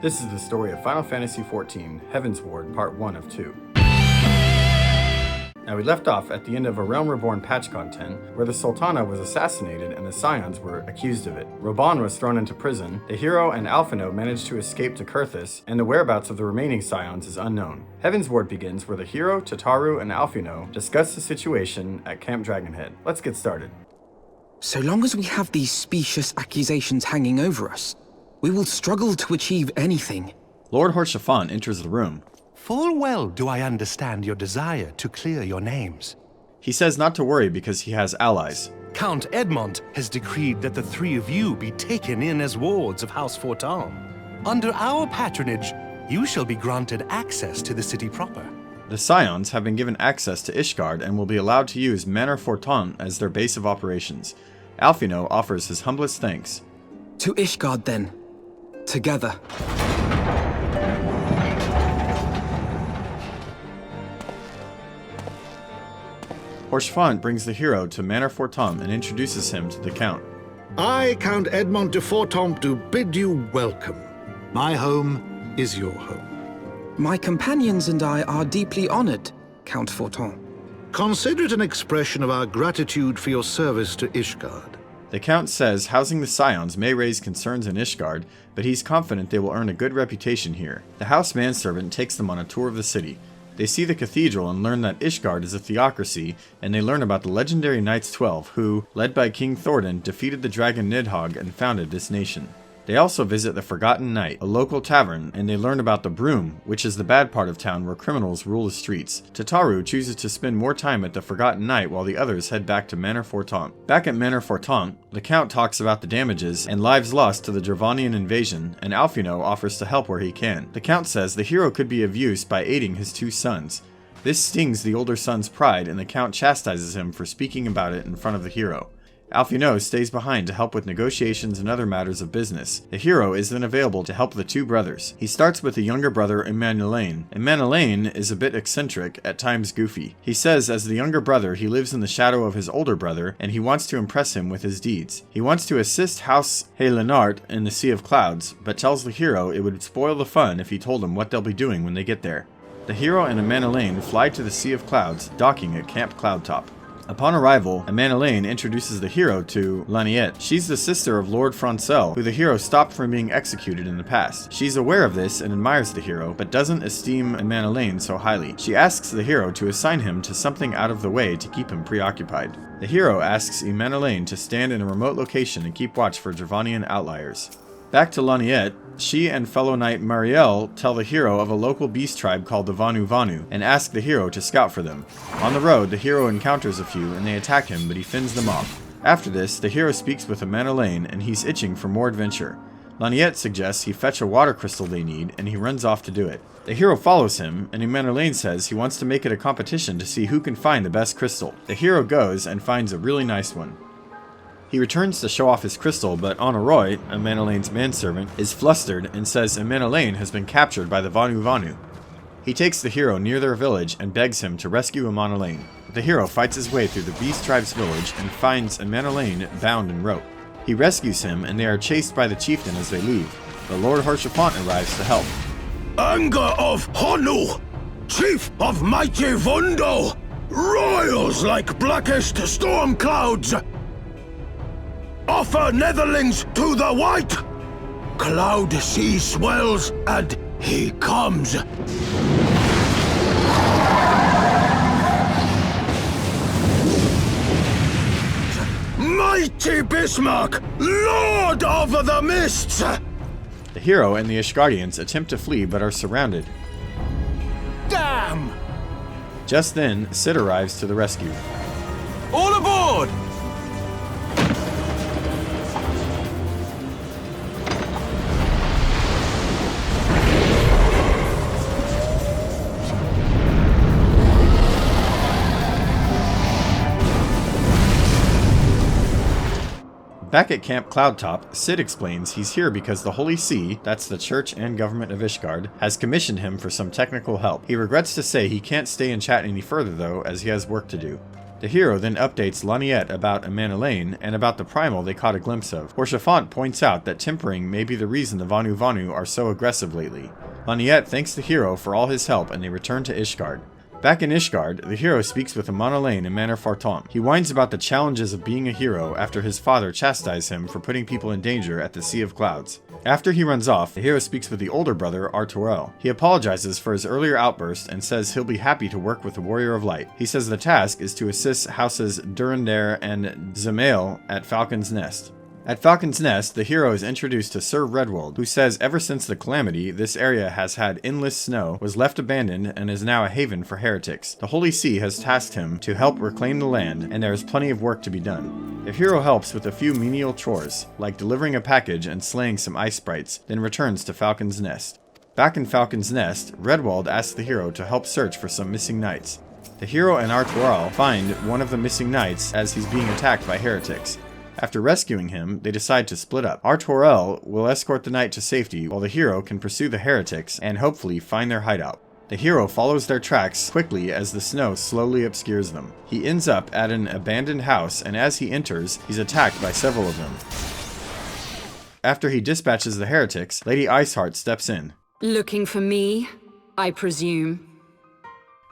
This is the story of Final Fantasy XIV, Heavensward, Part 1 of 2. Now we left off at the end of a Realm Reborn patch content, where the Sultana was assassinated and the Ascians were accused of it. Raubahn was thrown into prison, the hero and Alphinaud managed to escape to Coerthas, and the whereabouts of the remaining Scions is unknown. Heavensward begins where the hero, Tataru, and Alphinaud discuss the situation at Camp Dragonhead. Let's get started. So long as we have these specious accusations hanging over us, we will struggle to achieve anything. Lord Haurchefant enters the room. Full well do I understand your desire to clear your names. He says not to worry because he has allies. Count Edmond has decreed that the three of you be taken in as wards of House Fortan. Under our patronage, you shall be granted access to the city proper. The Scions have been given access to Ishgard and will be allowed to use Manor Fortan as their base of operations. Alphinaud offers his humblest thanks. To Ishgard then. Together. Haurchefant brings the hero to Manor Fortan and introduces him to the Count. I, Count Edmond de Fortemps, do bid you welcome. My home is your home. My companions and I are deeply honored, Count Fortemps. Consider it an expression of our gratitude for your service to Ishgard. The Count says housing the Scions may raise concerns in Ishgard, but he's confident they will earn a good reputation here. The house manservant takes them on a tour of the city. They see the cathedral and learn that Ishgard is a theocracy, and they learn about the legendary Knights 12 who, led by King Thordan, defeated the dragon Nidhogg and founded this nation. They also visit the Forgotten Knight, a local tavern, and they learn about the Broom, which is the bad part of town where criminals rule the streets. Tataru chooses to spend more time at the Forgotten Knight while the others head back to Manor Fortan. Back at Manor Fortan, the Count talks about the damages and lives lost to the Dravanian invasion, and Alphinaud offers to help where he can. The Count says the hero could be of use by aiding his two sons. This stings the older son's pride, and the Count chastises him for speaking about it in front of the hero. Alphinaud stays behind to help with negotiations and other matters of business. The hero is then available to help the two brothers. He starts with the younger brother Emmanellain. Emmanellain is a bit eccentric, at times goofy. He says as the younger brother he lives in the shadow of his older brother and he wants to impress him with his deeds. He wants to assist House Heresy in the Sea of Clouds, but tells the hero it would spoil the fun if he told him what they'll be doing when they get there. The hero and Emmanellain fly to the Sea of Clouds, docking at Camp Cloudtop. Upon arrival, Emmanellain introduces the hero to Laniette. She's the sister of Lord Francel, who the hero stopped from being executed in the past. She's aware of this and admires the hero, but doesn't esteem Emmanellain so highly. She asks the hero to assign him to something out of the way to keep him preoccupied. The hero asks Emmanellain to stand in a remote location and keep watch for Dravanian outliers. Back to Laniette, she and fellow knight Marielle tell the hero of a local beast tribe called the Vanu Vanu, and ask the hero to scout for them. On the road, the hero encounters a few and they attack him, but he fends them off. After this, the hero speaks with Emmanellain and he's itching for more adventure. Laniette suggests he fetch a water crystal they need, and he runs off to do it. The hero follows him, and Emmanellain says he wants to make it a competition to see who can find the best crystal. The hero goes and finds a really nice one. He returns to show off his crystal, but Artoirel, Emmanellain's manservant, is flustered and says Emmanellain has been captured by the Vanu Vanu. He takes the hero near their village and begs him to rescue Emmanellain. The hero fights his way through the beast tribe's village and finds Emmanellain bound in rope. He rescues him and they are chased by the chieftain as they leave. The Lord Haurchefant arrives to help. Anger of Honu, chief of mighty Vundo, royals like blackest storm clouds. Offer netherlings to the white! Cloud sea swells, and he comes! Mighty Bismarck, Lord of the Mists! The hero and the Ishgardians attempt to flee but are surrounded. Damn! Just then, Sid arrives to the rescue. All aboard! Back at Camp Cloudtop, Sid explains he's here because the Holy See, that's the church and government of Ishgard, has commissioned him for some technical help. He regrets to say he can't stay and chat any further though, as he has work to do. The hero then updates Laniet about Emmanellain and about the primal they caught a glimpse of. Haurchefant points out that tempering may be the reason the Vanu Vanu are so aggressive lately. Laniet thanks the hero for all his help and they return to Ishgard. Back in Ishgard, the hero speaks with Emmanellain in Manor Forton. He whines about the challenges of being a hero after his father chastised him for putting people in danger at the Sea of Clouds. After he runs off, the hero speaks with the older brother, Artoirel. He apologizes for his earlier outburst and says he'll be happy to work with the Warrior of Light. He says the task is to assist houses Durandare and Ysayle at Falcon's Nest. At Falcon's Nest, the hero is introduced to Sir Redwald, who says ever since the Calamity, this area has had endless snow, was left abandoned, and is now a haven for heretics. The Holy See has tasked him to help reclaim the land, and there is plenty of work to be done. The hero helps with a few menial chores, like delivering a package and slaying some ice sprites, then returns to Falcon's Nest. Back in Falcon's Nest, Redwald asks the hero to help search for some missing knights. The hero and Artoirel find one of the missing knights as he's being attacked by heretics. After rescuing him, they decide to split up. Artoirel will escort the knight to safety, while the hero can pursue the heretics and hopefully find their hideout. The hero follows their tracks quickly as the snow slowly obscures them. He ends up at an abandoned house, and as he enters, he's attacked by several of them. After he dispatches the heretics, Lady Iceheart steps in. Looking for me, I presume.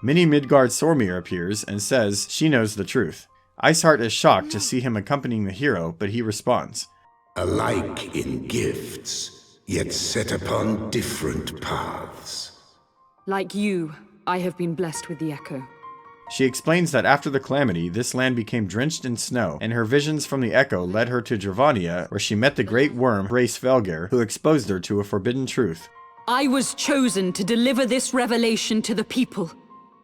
Mini Midgard Sormir appears and says she knows the truth. Iceheart is shocked to see him accompanying the hero, but he responds. Alike in gifts, yet set upon different paths. Like you, I have been blessed with the Echo. She explains that after the Calamity, this land became drenched in snow, and her visions from the Echo led her to Dravania, where she met the great worm Hraesvelgr, who exposed her to a forbidden truth. I was chosen to deliver this revelation to the people.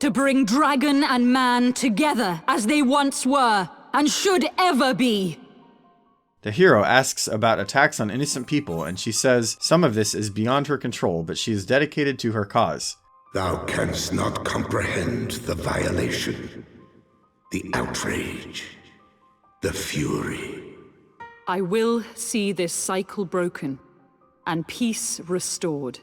To bring dragon and man together as they once were, and should ever be. The hero asks about attacks on innocent people, and she says some of this is beyond her control, but she is dedicated to her cause. Thou canst not comprehend the violation, the outrage, the fury. I will see this cycle broken, and peace restored.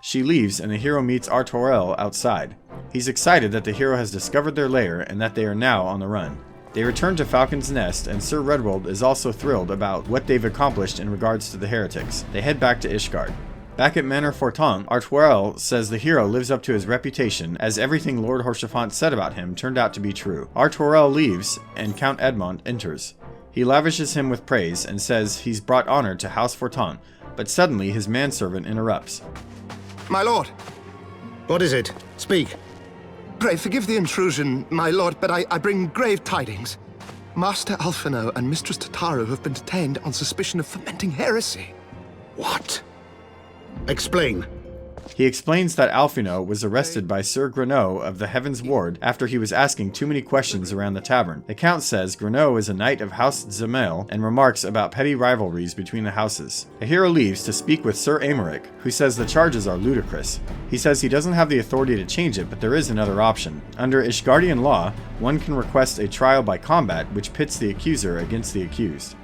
She leaves, and the hero meets Artoirel outside. He's excited that the hero has discovered their lair and that they are now on the run. They return to Falcon's Nest, and Sir Redwald is also thrilled about what they've accomplished in regards to the heretics. They head back to Ishgard. Back at Manor Forton, Artoirel says the hero lives up to his reputation, as everything Lord Haurchefant said about him turned out to be true. Artoirel leaves, and Count Edmond enters. He lavishes him with praise and says he's brought honor to House Forton, but suddenly his manservant interrupts. My lord! What is it? Speak. Pray forgive the intrusion, my lord, but I bring grave tidings. Master Alphinaud and Mistress Tataru have been detained on suspicion of fomenting heresy. What? Explain. He explains that Alphinaud was arrested by Sir Grenaud of the Heavensward after he was asking too many questions around the tavern. The Count says Grenaud is a knight of House Ysayle and remarks about petty rivalries between the houses. The hero leaves to speak with Sir Aymeric, who says the charges are ludicrous. He says he doesn't have the authority to change it, but there is another option. Under Ishgardian law, one can request a trial by combat which pits the accuser against the accused.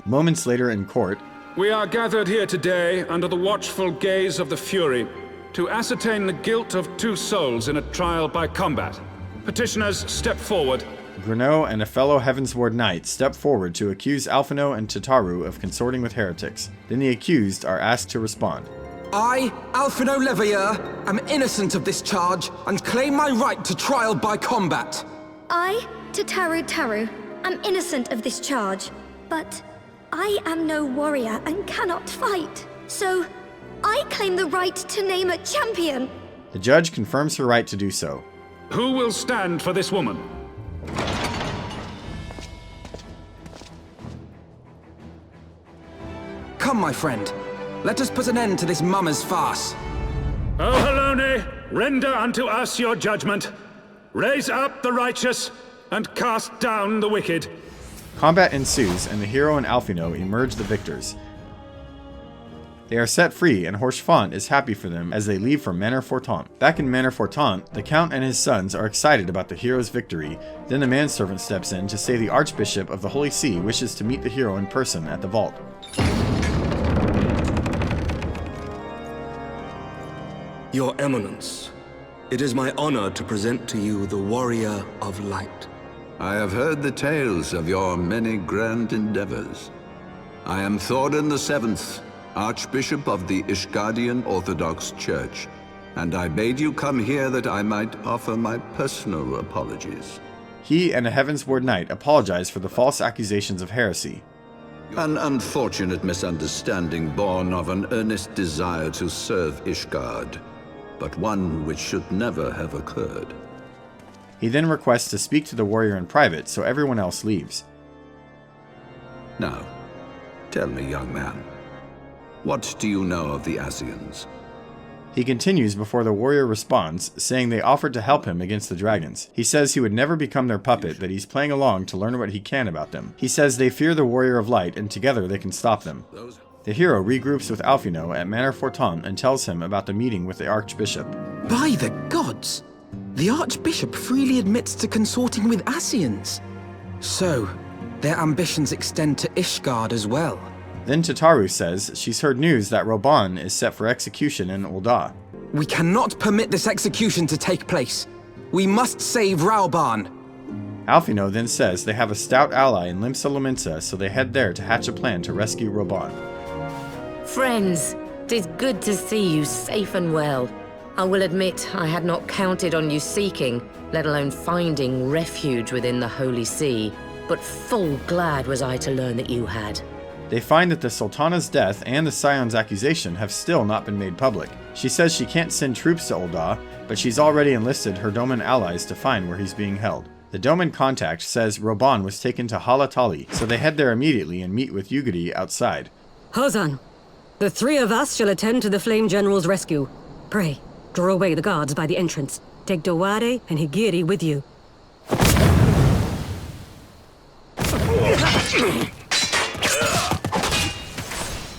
Moments later in court, we are gathered here today under the watchful gaze of the Fury to ascertain the guilt of 2 souls in a trial by combat. Petitioners, step forward. Grenaud and a fellow Heavensward knight step forward to accuse Alphinaud and Tataru of consorting with heretics. Then the accused are asked to respond. I, Alphinaud Leveilleur, am innocent of this charge and claim my right to trial by combat. I, Tataru, am innocent of this charge, but I am no warrior and cannot fight. So, I claim the right to name a champion. The judge confirms her right to do so. Who will stand for this woman? Come, my friend. Let us put an end to this mummer's farce. O Halone, render unto us your judgment. Raise up the righteous and cast down the wicked. Combat ensues, and the hero and Alphinaud emerge the victors. They are set free, and Haurchefant is happy for them as they leave for Manor Forton. Back in Manor Forton, the Count and his sons are excited about the hero's victory. Then the manservant steps in to say the Archbishop of the Holy See wishes to meet the hero in person at the vault. Your Eminence, it is my honor to present to you the Warrior of Light. I have heard the tales of your many grand endeavors. I am Thordan VII, Archbishop of the Ishgardian Orthodox Church, and I bade you come here that I might offer my personal apologies. He and a Heavensward knight apologize for the false accusations of heresy. An unfortunate misunderstanding born of an earnest desire to serve Ishgard, but one which should never have occurred. He then requests to speak to the warrior in private, so everyone else leaves. Now, tell me, young man, what do you know of the Ascians? He continues before the warrior responds, saying they offered to help him against the dragons. He says he would never become their puppet, that he's playing along to learn what he can about them. He says they fear the warrior of light, and together they can stop them. The hero regroups with Alphinaud at Manor Forton and tells him about the meeting with the Archbishop. By the gods! The Archbishop freely admits to consorting with Ascians. So, their ambitions extend to Ishgard as well. Then Tataru says she's heard news that Raubahn is set for execution in Ul'dah. We cannot permit this execution to take place. We must save Raubahn. Alphinaud then says they have a stout ally in Limsa Lominsa, so they head there to hatch a plan to rescue Raubahn. Friends, 'tis good to see you safe and well. I will admit I had not counted on you seeking, let alone finding refuge within the Holy See, but full glad was I to learn that you had. They find that the Sultana's death and the Scion's accusation have still not been made public. She says she can't send troops to Ul'dah, but she's already enlisted her Doman allies to find where he's being held. The Doman contact says Raubahn was taken to Halatali, so they head there immediately and meet with Ysayle outside. Hozan, the three of us shall attend to the Flame General's rescue. Pray, draw away the guards by the entrance. Take Dawade and Higiri with you.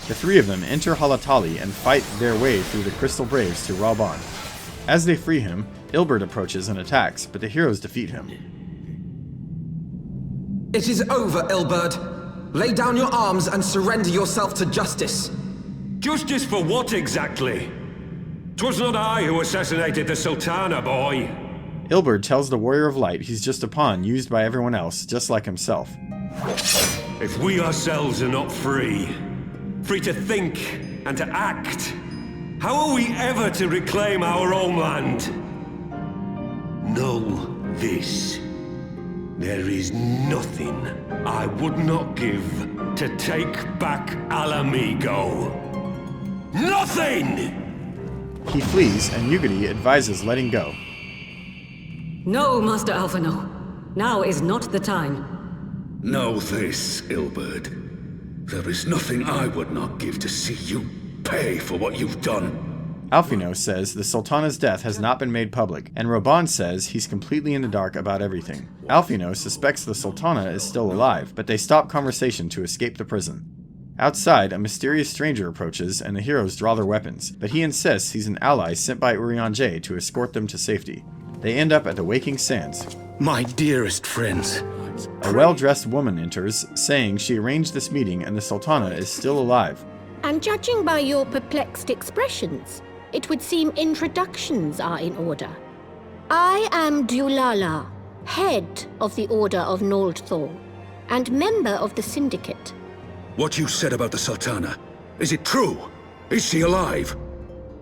The three of them enter Halatali and fight their way through the Crystal Braves to Raubahn. As they free him, Ilberd approaches and attacks, but the heroes defeat him. It is over, Ilberd. Lay down your arms and surrender yourself to justice. Justice for what exactly? 'Twas not I who assassinated the Sultana, boy. Ilberd tells the Warrior of Light he's just a pawn used by everyone else, just like himself. If we ourselves are not free to think and to act, how are we ever to reclaim our homeland? Know this. There is nothing I would not give to take back Alamigo. Nothing! He flees, and Ysayle advises letting go. No, Master Alphinaud. Now is not the time. Know this, Ilberd. There is nothing I would not give to see you pay for what you've done. Alphinaud says the Sultana's death has not been made public, and Raubahn says he's completely in the dark about everything. Alphinaud suspects the Sultana is still alive, but they stop conversation to escape the prison. Outside, a mysterious stranger approaches, and the heroes draw their weapons, but he insists he's an ally sent by Urianger to escort them to safety. They end up at the Waking Sands. My dearest friends. A well-dressed woman enters, saying she arranged this meeting and the Sultana is still alive. And judging by your perplexed expressions, it would seem introductions are in order. I am Dulala, head of the Order of Noldthor, and member of the Syndicate. What you said about the Sultana, is it true? Is she alive?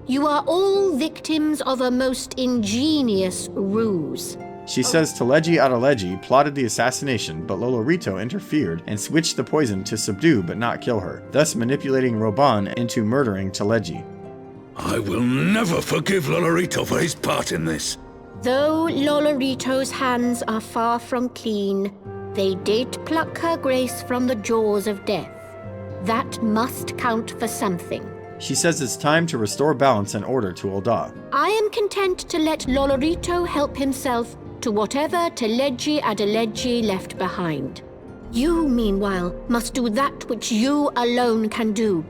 You are all victims of a most ingenious ruse. She says Teleji Adeleji plotted the assassination, but Lolorito interfered and switched the poison to subdue but not kill her, thus manipulating Raubahn into murdering Teleji. I will never forgive Lolorito for his part in this. Though Lolorito's hands are far from clean, they did pluck her grace from the jaws of death. That must count for something. She says it's time to restore balance and order to Ul'dah. I am content to let Lolorito help himself to whatever Teleji Adeleji left behind. You, meanwhile, must do that which you alone can do.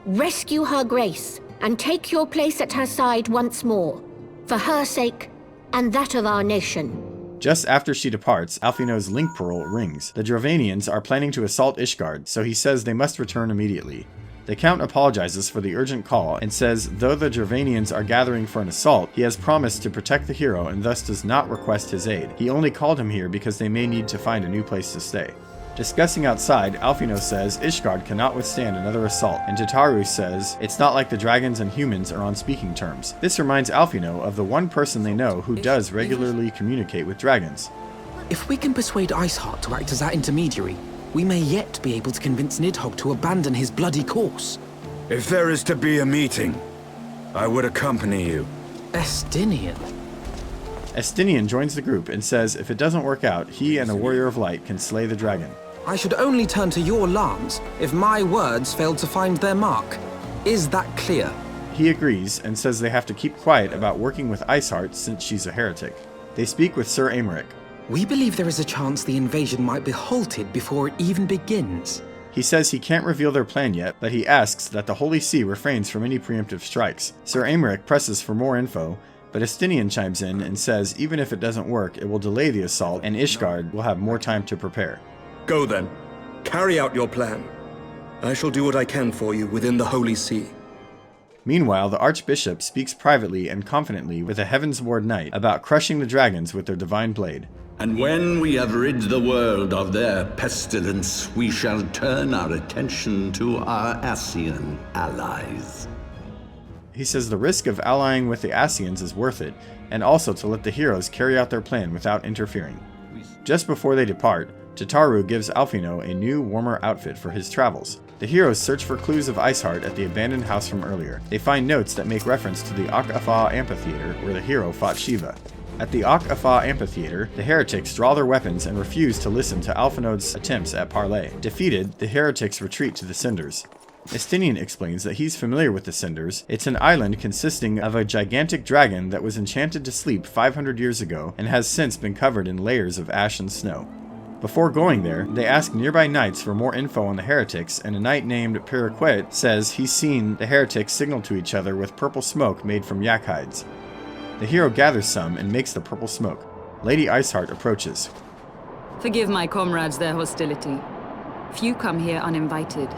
Rescue her grace and take your place at her side once more, for her sake and that of our nation. Just after she departs, Alphinaud's link pearl rings. The Dravanians are planning to assault Ishgard, so he says they must return immediately. The Count apologizes for the urgent call and says though the Dravanians are gathering for an assault, he has promised to protect the hero and thus does not request his aid. He only called him here because they may need to find a new place to stay. Discussing outside, Alphinaud says Ishgard cannot withstand another assault, and Tataru says it's not like the dragons and humans are on speaking terms. This reminds Alphinaud of the one person they know who does regularly communicate with dragons. If we can persuade Iceheart to act as our intermediary, we may yet be able to convince Nidhogg to abandon his bloody course. If there is to be a meeting, I would accompany you. Estinian. Estinian joins the group and says if it doesn't work out, he and a warrior of light can slay the dragon. I should only turn to your lance if my words failed to find their mark. Is that clear? He agrees and says they have to keep quiet about working with Iceheart since she's a heretic. They speak with Sir Aymeric. We believe there is a chance the invasion might be halted before it even begins. He says he can't reveal their plan yet, but he asks that the Holy See refrains from any preemptive strikes. Sir Aymeric presses for more info, but Estinian chimes in and says even if it doesn't work, it will delay the assault and Ishgard will have more time to prepare. Go then. Carry out your plan. I shall do what I can for you within the Holy See. Meanwhile, the Archbishop speaks privately and confidently with a Heavensward knight about crushing the dragons with their divine blade. And when we have rid the world of their pestilence, we shall turn our attention to our Ascian allies. He says the risk of allying with the Ascians is worth it, and also to let the heroes carry out their plan without interfering. Just before they depart, Tataru gives Alphinaud a new, warmer outfit for his travels. The heroes search for clues of Iceheart at the abandoned house from earlier. They find notes that make reference to the Ak'Afa amphitheater where the hero fought Shiva. At the Ak'Afa amphitheater, the heretics draw their weapons and refuse to listen to Alphinaud's attempts at parley. Defeated, the heretics retreat to the Cinders. Estinian explains that he's familiar with the Cinders. It's an island consisting of a gigantic dragon that was enchanted to sleep 500 years ago and has since been covered in layers of ash and snow. Before going there, they ask nearby knights for more info on the heretics, and a knight named Periquet says he's seen the heretics signal to each other with purple smoke made from yak hides. The hero gathers some and makes the purple smoke. Lady Iceheart approaches. Forgive my comrades their hostility. Few come here uninvited,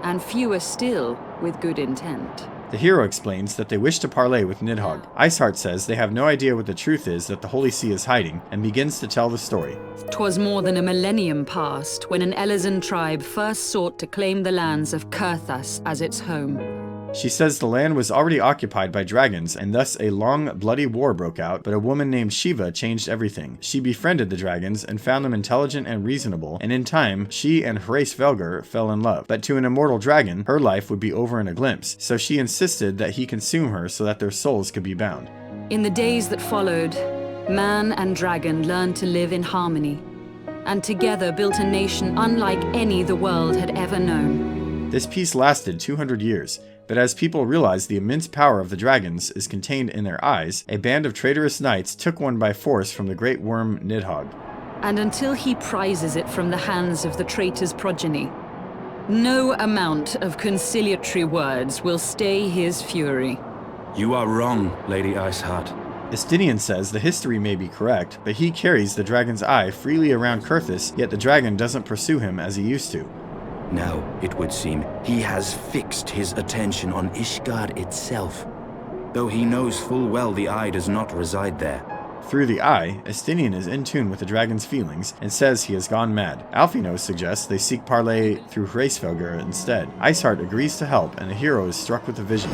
and fewer still with good intent. The hero explains that they wish to parley with Nidhogg. Iceheart says they have no idea what the truth is that the Holy See is hiding, and begins to tell the story. 'Twas more than a millennium past when an Elizan tribe first sought to claim the lands of Coerthas as its home. She says the land was already occupied by dragons, and thus a long, bloody war broke out, but a woman named Shiva changed everything. She befriended the dragons and found them intelligent and reasonable, and in time, she and Hraesvelgr fell in love. But to an immortal dragon, her life would be over in a glimpse, so she insisted that he consume her so that their souls could be bound. In the days that followed, man and dragon learned to live in harmony, and together built a nation unlike any the world had ever known. This peace lasted 200 years. But as people realized the immense power of the dragons is contained in their eyes, a band of traitorous knights took one by force from the great worm Nidhogg. And until he prizes it from the hands of the traitor's progeny, no amount of conciliatory words will stay his fury. You are wrong, Lady Iceheart. Estinian says the history may be correct, but he carries the dragon's eye freely around Coerthas, yet the dragon doesn't pursue him as he used to. Now, it would seem, he has fixed his attention on Ishgard itself, though he knows full well the eye does not reside there. Through the eye, Estinian is in tune with the dragon's feelings and says he has gone mad. Alphinaud suggests they seek parley through Hraesvelgr instead. Iceheart agrees to help, and the hero is struck with a vision.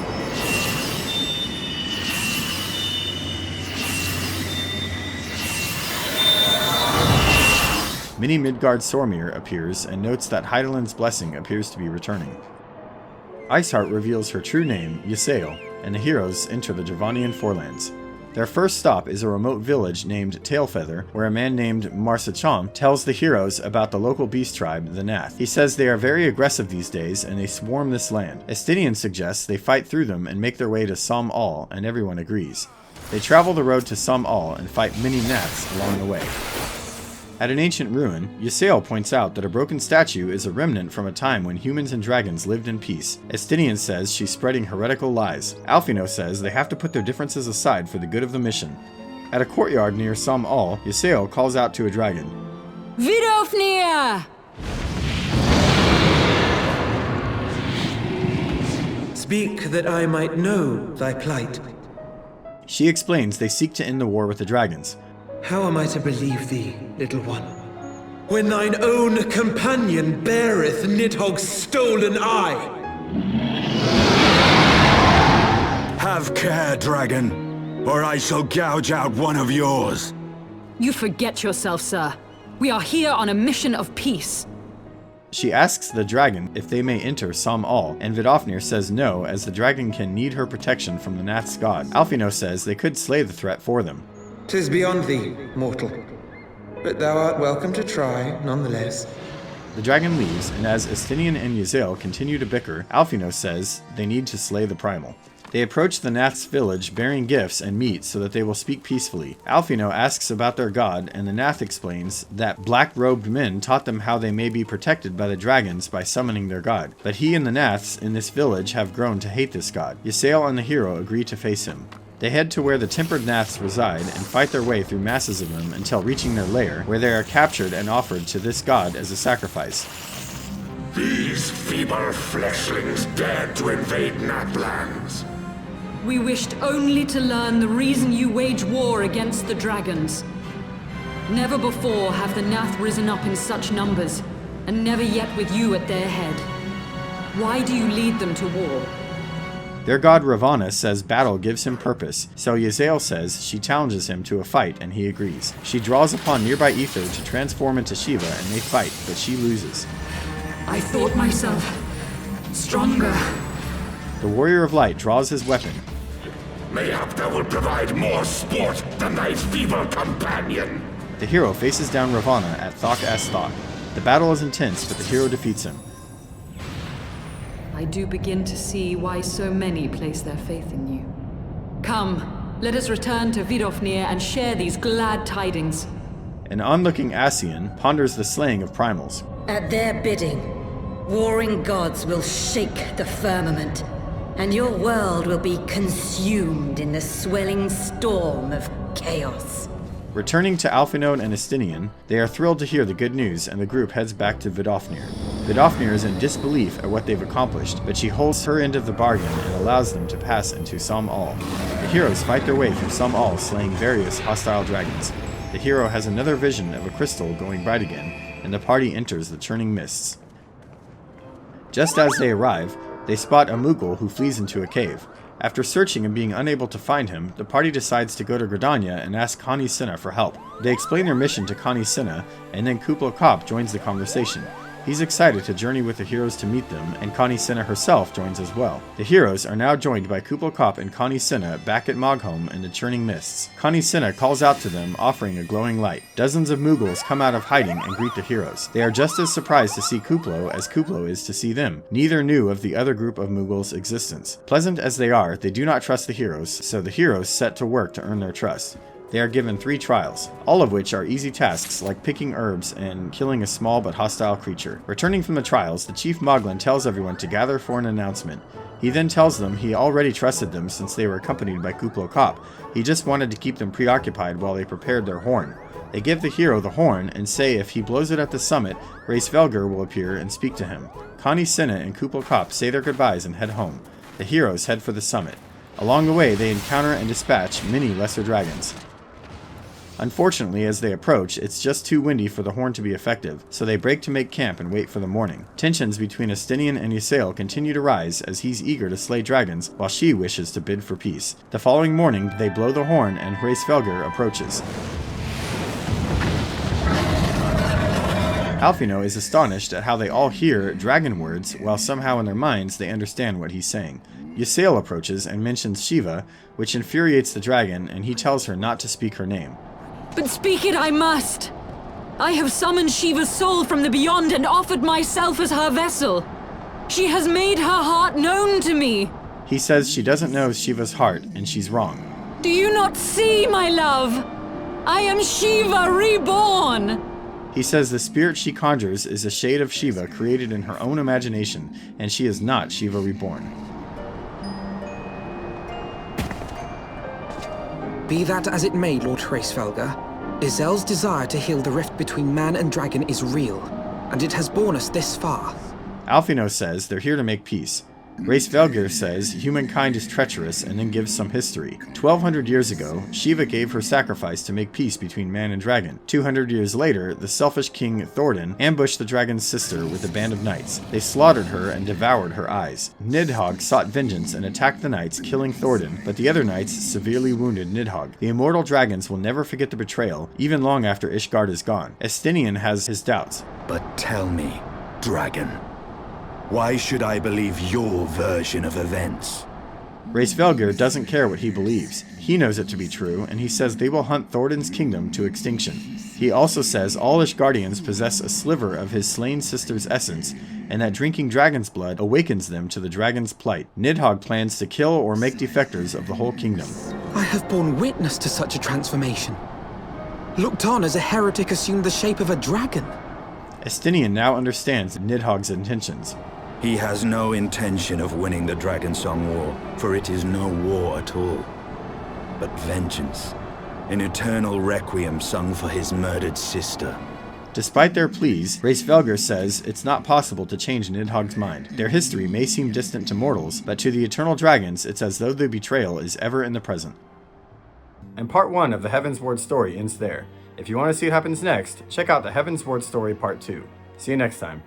Mini Midgard Sormir appears and notes that Hydaelyn's blessing appears to be returning. Iceheart reveals her true name, Ysayle, and the heroes enter the Dravanian Forelands. Their first stop is a remote village named Tailfeather, where a man named Marsacham tells the heroes about the local beast tribe, the Nath. He says they are very aggressive these days and they swarm this land. Estinian suggests they fight through them and make their way to Sohm, and everyone agrees. They travel the road to Sohm and fight many Naths along the way. At an ancient ruin, Ysayle points out that a broken statue is a remnant from a time when humans and dragons lived in peace. Estinian says she's spreading heretical lies. Alphinaud says they have to put their differences aside for the good of the mission. At a courtyard near Sohm, Ysayle calls out to a dragon. Vidofnir! Speak that I might know thy plight. She explains they seek to end the war with the dragons. How am I to believe thee, little one, when thine own companion beareth Nidhogg's stolen eye? Have care, dragon, or I shall gouge out one of yours. You forget yourself, sir. We are here on a mission of peace. She asks the dragon if they may enter Sohm, and Vidofnir says no, as the dragon can need her protection from the Nath's god. Alphinaud says they could slay the threat for them. 'Tis beyond thee, mortal, but thou art welcome to try, nonetheless. The dragon leaves, and as Estinian and Ysayle continue to bicker, Alphinaud says they need to slay the primal. They approach the Nath's village bearing gifts and meat so that they will speak peacefully. Alphinaud asks about their god, and the Nath explains that black-robed men taught them how they may be protected by the dragons by summoning their god. But he and the Naths in this village have grown to hate this god. Ysayle and the hero agree to face him. They head to where the tempered Naths reside and fight their way through masses of them until reaching their lair, where they are captured and offered to this god as a sacrifice. These feeble fleshlings dared to invade Nathlands. We wished only to learn the reason you wage war against the dragons. Never before have the Nath risen up in such numbers, and never yet with you at their head. Why do you lead them to war? Their god Ravana says battle gives him purpose, so Ysayle says she challenges him to a fight and he agrees. She draws upon nearby ether to transform into Shiva and they fight, but she loses. I thought myself stronger. The Warrior of Light draws his weapon. Mayhap thou will provide more sport than thy feeble companion. The hero faces down Ravana at Thok as Thok. The battle is intense, but the hero defeats him. I do begin to see why so many place their faith in you. Come, let us return to Vidofnir and share these glad tidings. An onlooking Ascian ponders the slaying of primals. At their bidding, warring gods will shake the firmament, and your world will be consumed in the swelling storm of chaos. Returning to Alphinaud and Estinian, they are thrilled to hear the good news and the group heads back to Vidofnir. Vidofnir is in disbelief at what they've accomplished, but she holds her end of the bargain and allows them to pass into Sohm. The heroes fight their way through Sohm, slaying various hostile dragons. The hero has another vision of a crystal going bright again, and the party enters the churning mists. Just as they arrive, they spot a Mughal who flees into a cave. After searching and being unable to find him, the party decides to go to Gridania and ask Connie Cinna for help. They explain their mission to Connie Cinna, and then Kuplo Kop joins the conversation. He's excited to journey with the heroes to meet them, and Connie Cinna herself joins as well. The heroes are now joined by Kuplo Kop and Connie Cinna back at Mogholm in the churning mists. Connie Cinna calls out to them, offering a glowing light. Dozens of Mughals come out of hiding and greet the heroes. They are just as surprised to see Kuplo as Kuplo is to see them. Neither knew of the other group of Mughals' existence. Pleasant as they are, they do not trust the heroes, so the heroes set to work to earn their trust. They are given 3 trials, all of which are easy tasks like picking herbs and killing a small but hostile creature. Returning from the trials, the Chief Moglin tells everyone to gather for an announcement. He then tells them he already trusted them since they were accompanied by Kuplo Kop. He just wanted to keep them preoccupied while they prepared their horn. They give the hero the horn and say if he blows it at the summit, Hraesvelgr will appear and speak to him. Connie Cinna and Kuplo Kop say their goodbyes and head home. The heroes head for the summit. Along the way, they encounter and dispatch many lesser dragons. Unfortunately, as they approach, it's just too windy for the horn to be effective, so they break to make camp and wait for the morning. Tensions between Estinian and Ysayle continue to rise as he's eager to slay dragons, while she wishes to bid for peace. The following morning, they blow the horn and Hraesvelgr approaches. Alphinaud is astonished at how they all hear dragon words, while somehow in their minds they understand what he's saying. Ysayle approaches and mentions Shiva, which infuriates the dragon, and he tells her not to speak her name. But speak it I must! I have summoned Shiva's soul from the beyond and offered myself as her vessel. She has made her heart known to me. He says she doesn't know Shiva's heart, and she's wrong. Do you not see, my love? I am Shiva reborn! He says the spirit she conjures is a shade of Shiva created in her own imagination, and she is not Shiva reborn. Be that as it may, Lord Hraesvelgr, Ysayle's desire to heal the rift between man and dragon is real, and it has borne us this far. Alphinaud says they're here to make peace. Hraesvelgr says humankind is treacherous and then gives some history. 1200 years ago, Shiva gave her sacrifice to make peace between man and dragon. 200 years later, the selfish king Thordan ambushed the dragon's sister with a band of knights. They slaughtered her and devoured her eyes. Nidhogg sought vengeance and attacked the knights, killing Thordan, but the other knights severely wounded Nidhogg. The immortal dragons will never forget the betrayal, even long after Ishgard is gone. Estinian has his doubts. But tell me, dragon, why should I believe your version of events? Hraesvelgr doesn't care what he believes. He knows it to be true, and he says they will hunt Thordan's kingdom to extinction. He also says all Ishgardians possess a sliver of his slain sister's essence, and that drinking dragon's blood awakens them to the dragon's plight. Nidhogg plans to kill or make defectors of the whole kingdom. I have borne witness to such a transformation. Looked on as a heretic assumed the shape of a dragon. Estinian now understands Nidhogg's intentions. He has no intention of winning the Dragonsong War, for it is no war at all, but vengeance, an eternal requiem sung for his murdered sister. Despite their pleas, Hraesvelgr says it's not possible to change Nidhogg's mind. Their history may seem distant to mortals, but to the eternal dragons, it's as though the betrayal is ever in the present. And part 1 of the Heavensward story ends there. If you want to see what happens next, check out the Heavensward story part 2. See you next time.